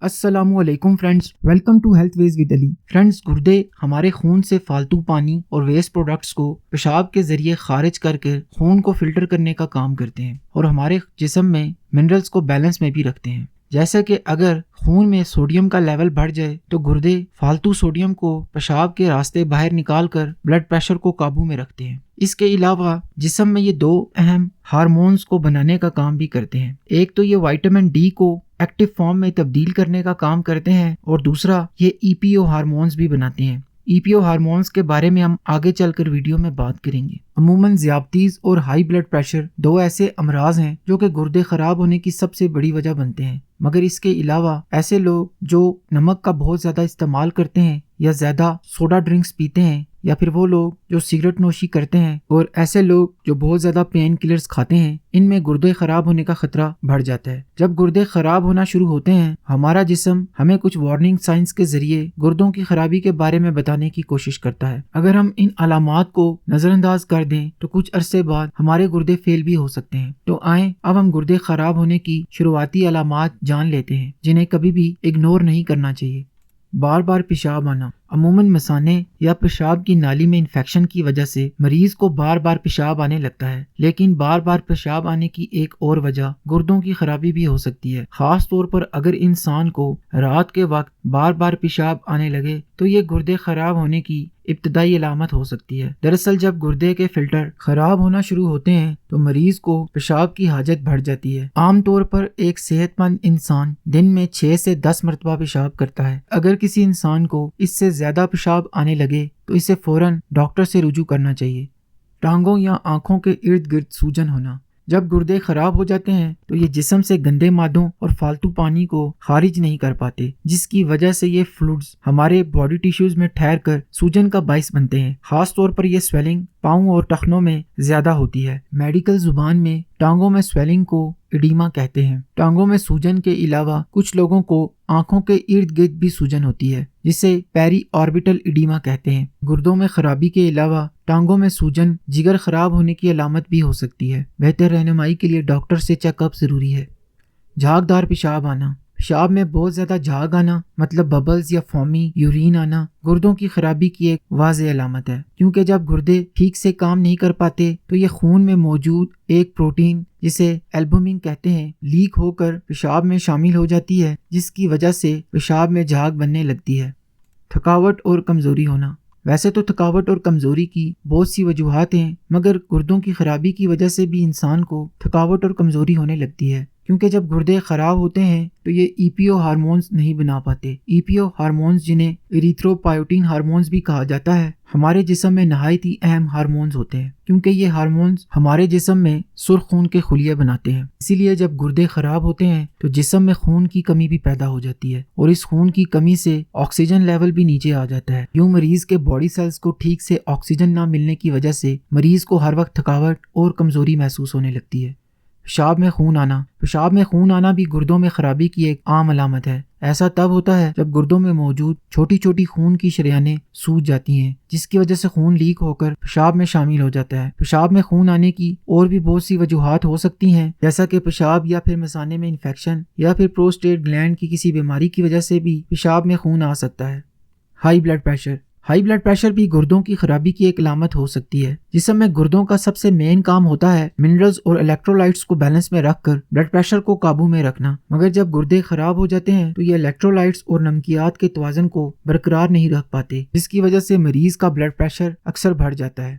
السلام علیکم friends, welcome to health ways with Ali. Friends, گردے ہمارے خون سے فالتو پانی اور ویسٹ پروڈکٹس کو پیشاب کے ذریعے خارج کر کے خون کو فلٹر کرنے کا کام کرتے ہیں اور ہمارے جسم میں منرلز کو بیلنس میں بھی رکھتے ہیں۔ جیسے کہ اگر خون میں سوڈیم کا لیول بڑھ جائے تو گردے فالتو سوڈیم کو پیشاب کے راستے باہر نکال کر بلڈ پریشر کو قابو میں رکھتے ہیں۔ اس کے علاوہ جسم میں یہ دو اہم ہارمونز کو بنانے کا کام بھی کرتے ہیں۔ ایک تو یہ وائٹامن ڈی کو ایکٹیو فارم میں تبدیل کرنے کا کام کرتے ہیں اور دوسرا یہ ای پی او ہارمونز بھی بناتے ہیں۔ ای پی او ہارمونز کے بارے میں ہم آگے چل کر ویڈیو میں بات کریں گے۔ عموماً ذیابطیس اور ہائی بلڈ پریشر دو ایسے امراض ہیں جو کہ گردے خراب ہونے کی سب سے بڑی وجہ بنتے ہیں، مگر اس کے علاوہ ایسے لوگ جو نمک کا بہت زیادہ استعمال کرتے ہیں یا زیادہ سوڈا ڈرنکس پیتے ہیں، یا پھر وہ لوگ جو سگریٹ نوشی کرتے ہیں، اور ایسے لوگ جو بہت زیادہ پین کلرز کھاتے ہیں، ان میں گردے خراب ہونے کا خطرہ بڑھ جاتا ہے۔ جب گردے خراب ہونا شروع ہوتے ہیں، ہمارا جسم ہمیں کچھ وارننگ سائنس کے ذریعے گردوں کی خرابی کے بارے میں بتانے کی کوشش کرتا ہے۔ اگر ہم ان علامات کو نظر انداز کر دیں تو کچھ عرصے بعد ہمارے گردے فیل بھی ہو سکتے ہیں۔ تو آئیں اب ہم گردے خراب ہونے کی شروعاتی علامات جان لیتے ہیں جنہیں کبھی بھی اگنور نہیں کرنا چاہیے۔ بار بار پیشاب آنا۔ عموماً مثانے یا پیشاب کی نالی میں انفیکشن کی وجہ سے مریض کو بار بار پیشاب آنے لگتا ہے، لیکن بار بار پیشاب آنے کی ایک اور وجہ گردوں کی خرابی بھی ہو سکتی ہے۔ خاص طور پر اگر انسان کو رات کے وقت بار بار پیشاب آنے لگے تو یہ گردے خراب ہونے کی ابتدائی علامت ہو سکتی ہے۔ دراصل جب گردے کے فلٹر خراب ہونا شروع ہوتے ہیں تو مریض کو پیشاب کی حاجت بڑھ جاتی ہے۔ عام طور پر ایک صحت مند انسان دن میں 6 سے 10 مرتبہ پیشاب کرتا ہے۔ اگر کسی انسان کو اس سے زیادہ پیشاب آنے لگے تو اسے فوراً ڈاکٹر سے رجوع کرنا چاہیے۔ ٹانگوں یا آنکھوں کے ارد گرد سوجن ہونا۔ جب گردے خراب ہو جاتے ہیں تو یہ جسم سے گندے مادوں اور فالتو پانی کو خارج نہیں کر پاتے، جس کی وجہ سے یہ فلوئڈز ہمارے باڈی ٹیشوز میں ٹھہر کر سوجن کا باعث بنتے ہیں۔ خاص طور پر یہ سویلنگ پاؤں اور ٹخنوں میں زیادہ ہوتی ہے۔ میڈیکل زبان میں ٹانگوں میں سویلنگ کو ایڈیما کہتے ہیں۔ ٹانگوں میں سوجن کے علاوہ کچھ لوگوں کو آنکھوں کے ارد گرد بھی سوجن ہوتی ہے، جسے پیری آربیٹل ایڈیما کہتے ہیں۔ گردوں میں خرابی کے علاوہ ٹانگوں میں سوجن جگر خراب ہونے کی علامت بھی ہو سکتی ہے۔ بہتر رہنمائی کے لیے ڈاکٹر سے چیک اپ ضروری ہے۔ جھاگدار پیشاب آنا۔ پیشاب میں بہت زیادہ جھاگ آنا، مطلب ببلز یا فومی یورین آنا، گردوں کی خرابی کی ایک واضح علامت ہے، کیونکہ جب گردے ٹھیک سے کام نہیں کر پاتے تو یہ خون میں موجود ایک پروٹین جسے البومن کہتے ہیں لیک ہو کر پیشاب میں شامل ہو جاتی ہے، جس کی وجہ سے پیشاب میں جھاگ بننے لگتی ہے۔ تھکاوٹ اور کمزوری ہونا۔ ویسے تو تھکاوٹ اور کمزوری کی بہت سی وجوہات ہیں، مگر گردوں کی خرابی کی وجہ سے بھی انسان کو تھکاوٹ اور کمزوری ہونے لگتی ہے، کیونکہ جب گردے خراب ہوتے ہیں تو یہ ای پی او ہارمونز نہیں بنا پاتے۔ ای پی او ہارمونز، جنہیں ایریتھروپائیوٹین ہارمونز بھی کہا جاتا ہے، ہمارے جسم میں نہایت ہی اہم ہارمونز ہوتے ہیں، کیونکہ یہ ہارمونز ہمارے جسم میں سرخ خون کے خلیے بناتے ہیں۔ اسی لیے جب گردے خراب ہوتے ہیں تو جسم میں خون کی کمی بھی پیدا ہو جاتی ہے، اور اس خون کی کمی سے آکسیجن لیول بھی نیچے آ جاتا ہے۔ یوں مریض کے باڈی سیلز کو ٹھیک سے آکسیجن نہ ملنے کی وجہ سے مریض کو ہر وقت تھکاوٹ اور کمزوری محسوس ہونے لگتی ہے۔ پیشاب میں خون آنا۔ پیشاب میں خون آنا بھی گردوں میں خرابی کی ایک عام علامت ہے۔ ایسا تب ہوتا ہے جب گردوں میں موجود چھوٹی چھوٹی خون کی شریانیں سوج جاتی ہیں، جس کی وجہ سے خون لیک ہو کر پیشاب میں شامل ہو جاتا ہے۔ پیشاب میں خون آنے کی اور بھی بہت سی وجوہات ہو سکتی ہیں، جیسا کہ پیشاب یا پھر مثانے میں انفیکشن یا پھر پروسٹیٹ گلینڈ کی کسی بیماری کی وجہ سے بھی پیشاب میں خون آ سکتا ہے۔ High blood pressure. High blood pressure بھی گردوں کی خرابی کی ایک علامت ہو سکتی ہے۔ جسم میں گردوں کا سب سے مین کام ہوتا ہے منرلز اور الیکٹرولائٹس کو بیلنس میں رکھ کر بلڈ پریشر کو قابو میں رکھنا، مگر جب گردے خراب ہو جاتے ہیں تو یہ الیکٹرولائٹس اور نمکیات کے توازن کو برقرار نہیں رکھ پاتے، جس کی وجہ سے مریض کا بلڈ پریشر اکثر بڑھ جاتا ہے۔